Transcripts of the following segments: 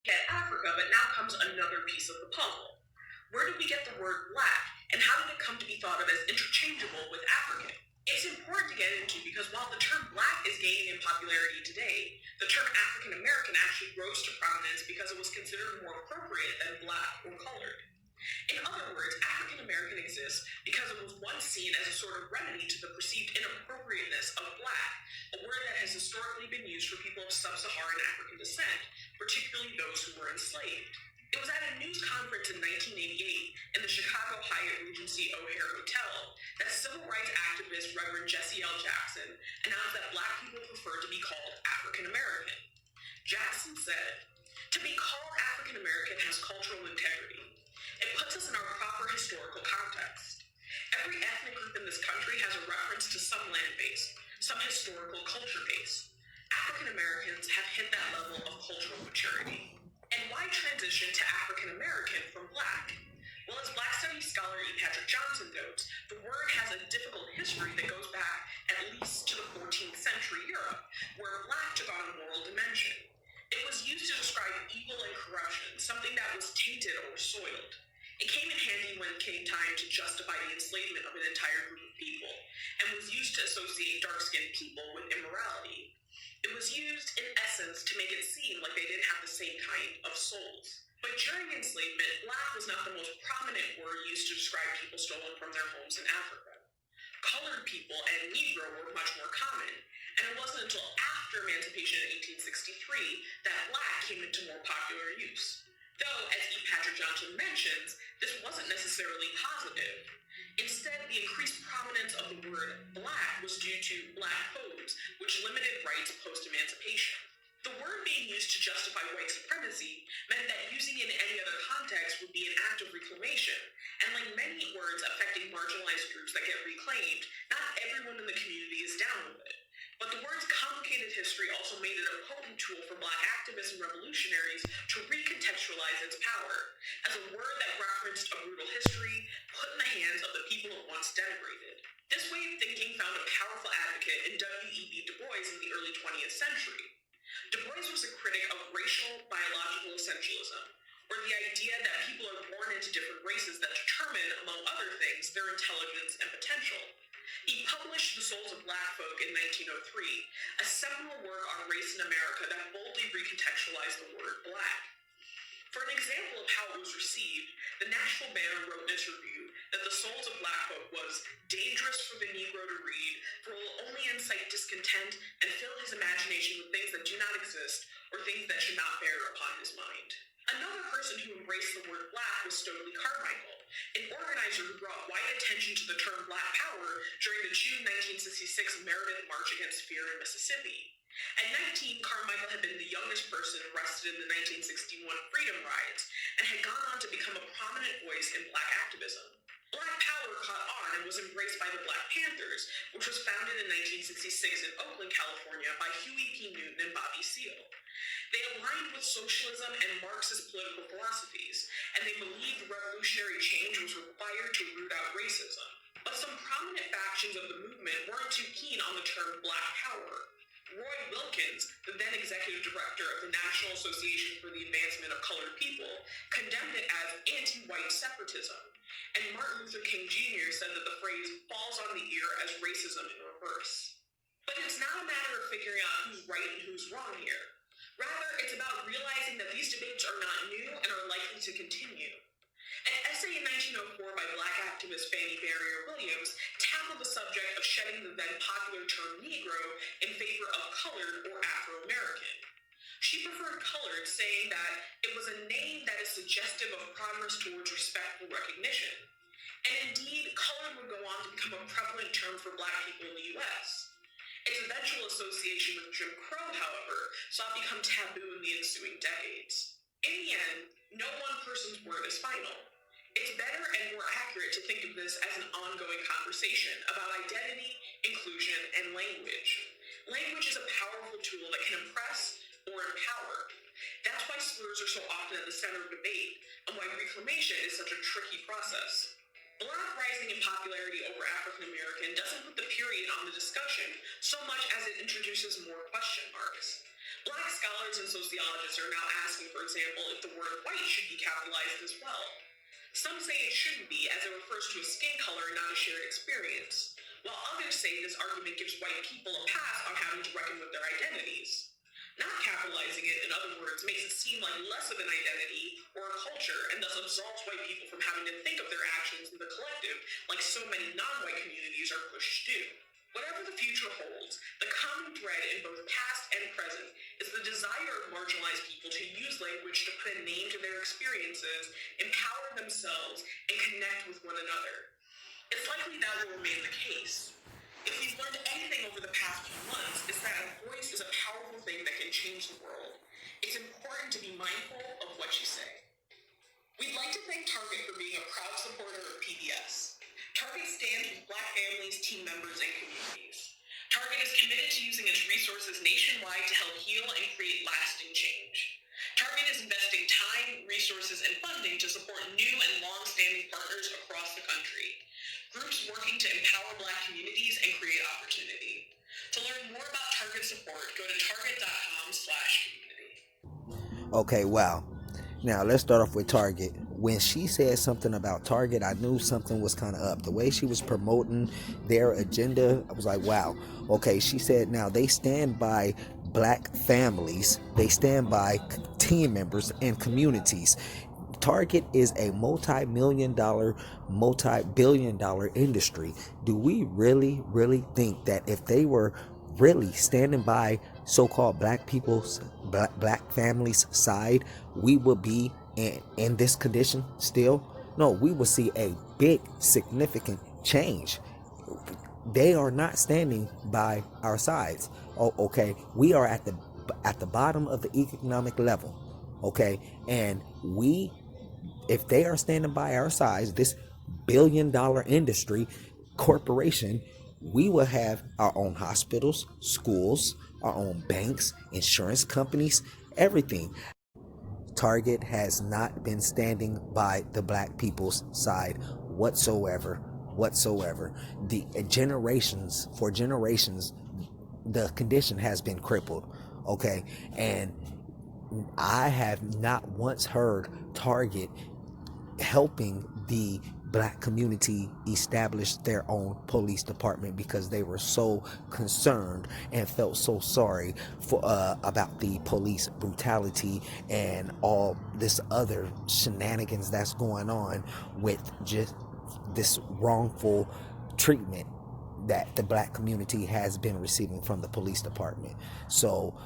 At Africa, but now comes another piece of the puzzle. Where did we get the word black, and how did it come to be thought of as interchangeable with African? It's important to get into because while the term black is gaining in popularity today, the term African American actually rose to prominence because it was considered more appropriate than black or colored. In other words, African American exists because it was once seen as a sort of remedy to the perceived inappropriateness of black, a word that has historically been used for people of sub-Saharan African descent, particularly those who were enslaved. It was at a news conference in 1988 in the Chicago Hyatt Regency O'Hare Hotel that civil rights activist Reverend Jesse L. Jackson announced that black people prefer to be called African American. Jackson said, "To be called African American has cultural integrity. It puts us in our proper historical context. Every ethnic group in this country has a reference to some land base, some historical culture base. African Americans have hit that level of cultural maturity." And why transition to African American from black? Well, as Black Studies scholar E. Patrick Johnson notes, the word has a difficult history that goes back at least to the 14th century Europe, where black took on a moral dimension. It was used to describe evil and corruption, something that was tainted or soiled. It came in handy when it came time to justify the enslavement of an entire group of people, and was used to associate dark-skinned people with immorality. It was used, in essence, to make it seem like they didn't have the same kind of souls. But during enslavement, black was not the most prominent word used to describe people stolen from their homes in Africa. Colored people and Negro were much more common, and it wasn't until after emancipation in 1863 that black came into more popular use. Though, as E. Patrick Johnson mentions, this wasn't necessarily positive. Instead, the increased prominence of the word black was due to black codes, which limited rights post-emancipation. The word being used to justify white supremacy meant that using it in any other context would be an act of reclamation, and like many words affecting marginalized groups that get reclaimed, not everyone in the community is down with it. But the word's complicated history also made it a potent tool for black activists and revolutionaries to recontextualize its power, as a word that referenced a brutal history put in the hands of the people it once denigrated. This way of thinking found a powerful advocate in W.E.B. Du Bois in the early 20th century. Du Bois was a critic of racial biological essentialism, or the idea that people are born into different races that determine, among other things, their intelligence and potential. He published The Souls of Black Folk in 1903, a seminal work on race in America that boldly recontextualized the word black. For an example of how it was received, the Nashville Banner wrote in its review that The Souls of Black Folk was dangerous for the Negro to read, for it will only incite discontent and fill his imagination with things that do not exist or things that should not bear upon his mind. Another person who embraced the word black was Stokely Carmichael, an organizer who brought wide attention to the term black power during the June 1966 Meredith March Against Fear in Mississippi. At 19, Carmichael had been the youngest person arrested in the 1961 Freedom Riots and had gone on to become a prominent voice in black activism. Black power caught on and was embraced by the Black Panthers, which was founded in 1966 in Oakland, California by Huey P. Newton and Bobby Seale. They aligned with socialism and Marxist political philosophies, and they believed revolutionary change was required to root out racism. But some prominent factions of the movement weren't too keen on the term black power. Roy Wilkins, the then executive director of the National Association for the Advancement of Colored People, condemned it as anti-white separatism, and Martin Luther King Jr. said that the phrase falls on the ear as racism in reverse. But it's not a matter of figuring out who's right and who's wrong here. Rather, it's about realizing that these debates are not new and are likely to continue. An essay in 1904 by black activist Fannie Barrier-Williams tackled the subject of shedding the then popular term Negro in favor of colored or Afro-American. She preferred colored, saying that it was a name that is suggestive of progress towards respectful recognition. And indeed, colored would go on to become a prevalent term for black people in the U.S. Its eventual association with Jim Crow, however, saw it become taboo in the ensuing decades. In the end, no one person's word is final. It's better and more accurate to think of this as an ongoing conversation about identity, inclusion, and language. Language is a powerful tool that can impress or empower. That's why slurs are so often at the center of debate, and why reclamation is such a tricky process. Black rising in popularity over African American doesn't put the period on the discussion so much as it introduces more question marks. Black scholars and sociologists are now asking, for example, if the word white should be capitalized as well. Some say it shouldn't be, as it refers to a skin color and not a shared experience, while others say this argument gives white people a pass on having to reckon with their identities. Not capitalizing it, in other words, makes it seem like less of an identity or a culture, and thus absolves white people from having to think of their actions in the collective like so many non-white communities are pushed to do. Whatever the future holds, the common thread in both past and present is the desire of marginalized people to use language to put a name to their experiences, empower themselves, and connect with one another. It's likely that will remain the case. If we've learned anything over the past few months, it's that a voice is a powerful thing that can change the world. It's important to be mindful of what you say. We'd like to thank Target for being a proud supporter of PBS. Target stands with Black families, team members, and communities. Target is committed to using its resources nationwide to help heal and create lasting change. Target is investing time, resources, and funding to support new and long-standing partners across the country. Groups working to empower Black communities and create opportunity. To learn more about Target support, go to target.com/community. Okay, wow. Now, let's start off with Target. When she said something about Target, I knew something was kind of up. The way she was promoting their agenda, I was like, wow. Okay, she said now they stand by Black families, they stand by team members and communities. Target is a multi-million-dollar, multi-billion-dollar industry. Do we really think that if they were really standing by so-called Black people's, Black families' side, we would be in this condition still? No, we will see a big, significant change. They are not standing by our sides. Oh, okay, we are at the bottom of the economic level. Okay, and if they are standing by our sides, this billion-dollar industry corporation, we will have our own hospitals, schools, our own banks, insurance companies, everything. Target has not been standing by the Black people's side whatsoever. For generations, the condition has been crippled. Okay, and I have not once heard Target helping the Black community establish their own police department because they were so concerned and felt so sorry for about the police brutality and all this other shenanigans that's going on with just this wrongful treatment that the Black community has been receiving from the police department. So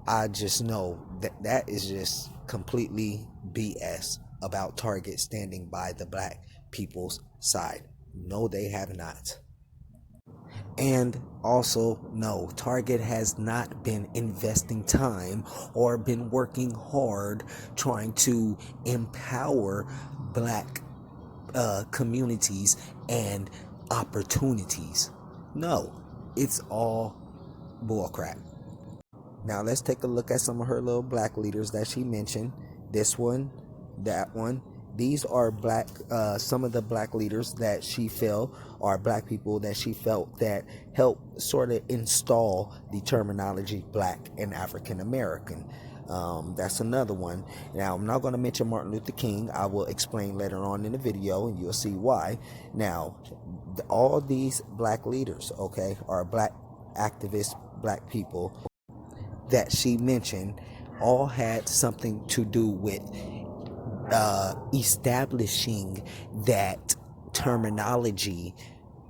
I just know that is just completely BS about Target standing by the Black people's side. No, they have not. And also, no, Target has not been investing time or been working hard trying to empower Black communities and opportunities. No, it's all bullcrap. Now let's take a look at some of her little Black leaders that she mentioned. This one, that one. These are some of the Black leaders that she felt are Black people that she felt that helped sort of install the terminology Black and African American. That's another one. Now, I'm not going to mention Martin Luther King. I will explain later on in the video, and you'll see why. Now, all these Black leaders, okay, are Black activists, Black people that she mentioned, all had something to do with establishing that terminology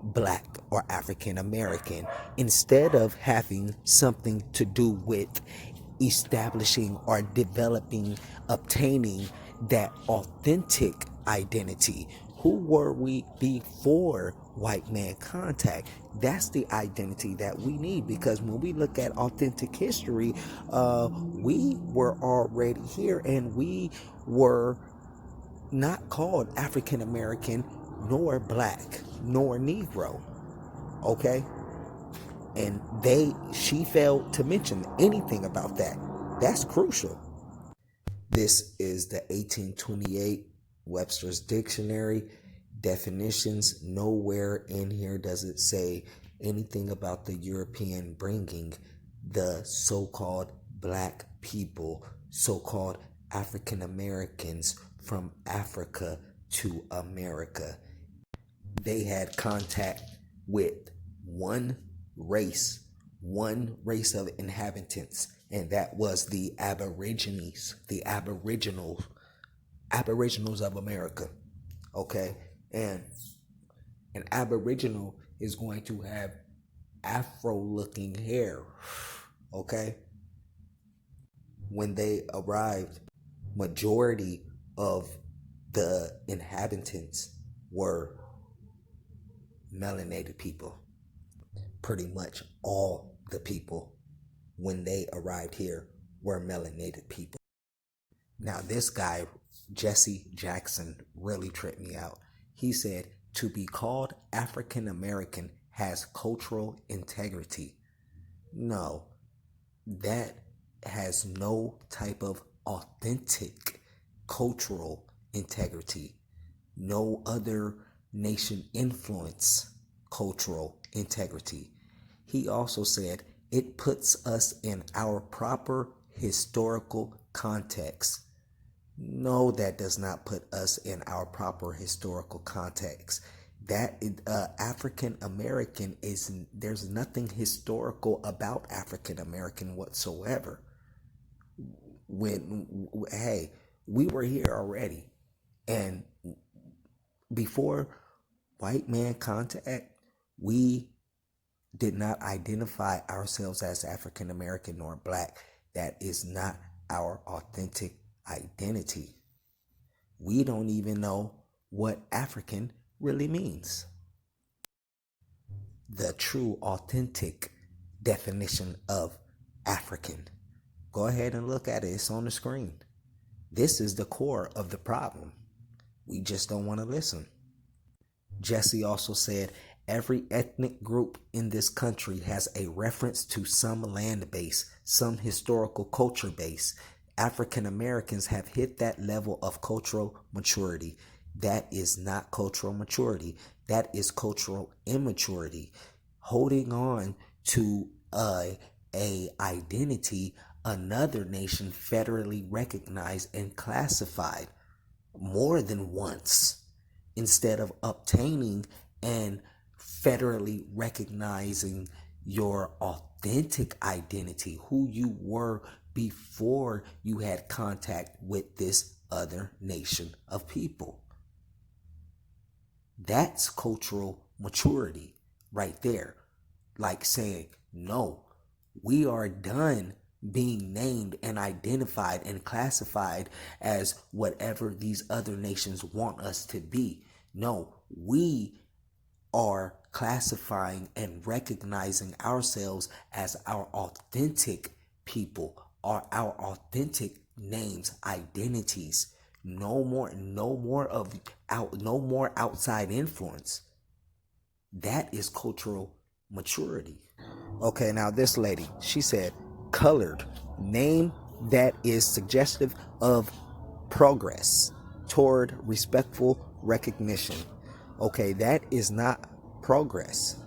Black or African American, instead of having something to do with establishing or developing, obtaining that authentic identity. Who were we before white man contact? That's the identity that we need, because when we look at authentic history, we were already here, and we were not called African American, nor Black, nor Negro. Okay? And she failed to mention anything about that. That's crucial. This is the 1828 Webster's Dictionary. Definitions, nowhere in here does it say anything about the European bringing the so-called black people, so-called African Americans from Africa to America. They had contact with one race of inhabitants, and that was the Aborigines, the Aboriginals of America. Okay, and an Aboriginal is going to have Afro-looking hair. Okay, when they arrived, majority of the inhabitants were melanated people. Pretty much all the people when they arrived here were melanated people. Now this guy, Jesse Jackson, really tripped me out. He said, to be called African American has cultural integrity. No, that has no type of authentic cultural integrity. No other nation influence cultural integrity. He also said it puts us in our proper historical context. No, that does not put us in our proper historical context. That African American there's nothing historical about African American whatsoever. Hey, we were here already, and before white man contact, we did not identify ourselves as African American nor black. That is not our authentic identity. We don't even know what African really means. The true authentic definition of African. Go ahead and look at it. It's on the screen. This is the core of the problem. We just don't want to listen. Jesse also said, every ethnic group in this country has a reference to some land base, some historical culture base. African Americans have hit that level of cultural maturity. That is not cultural maturity. That is cultural immaturity. Holding on to a identity another nation federally recognized and classified more than once, instead of obtaining and federally recognizing your authentic identity, who you were before you had contact with this other nation of people. That's cultural maturity right there. Like saying, no, we are done being named and identified and classified as whatever these other nations want us to be. No, we are classifying and recognizing ourselves as our authentic people, our authentic names, identities. No more outside influence. That is cultural maturity. Okay, now this lady, she said, colored, name that is suggestive of progress toward respectful recognition. Okay, that is not progress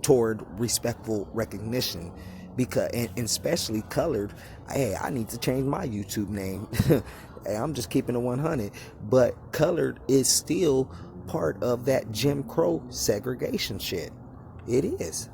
toward respectful recognition, because, and especially colored. Hey, I need to change my YouTube name. Hey, I'm just keeping it 100, but colored is still part of that Jim Crow segregation shit. It is.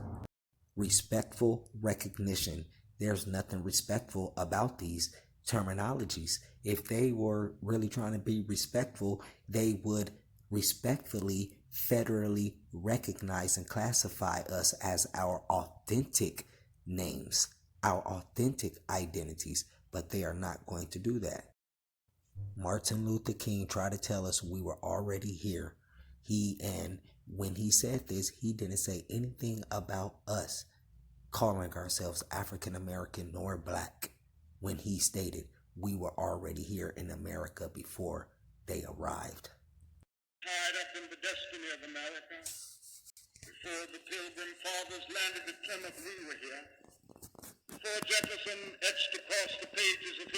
Respectful recognition. There's nothing respectful about these terminologies. If they were really trying to be respectful, they would respectfully federally recognize and classify us as our authentic names, our authentic identities, but they are not going to do that. Martin Luther King tried to tell us we were already here. When he said this, he didn't say anything about us calling ourselves African American nor black when he stated we were already here in America before they arrived. Tied up in the destiny of America. Before the Pilgrim Fathers landed at Plymouth, we were here. Before Jefferson etched across the pages of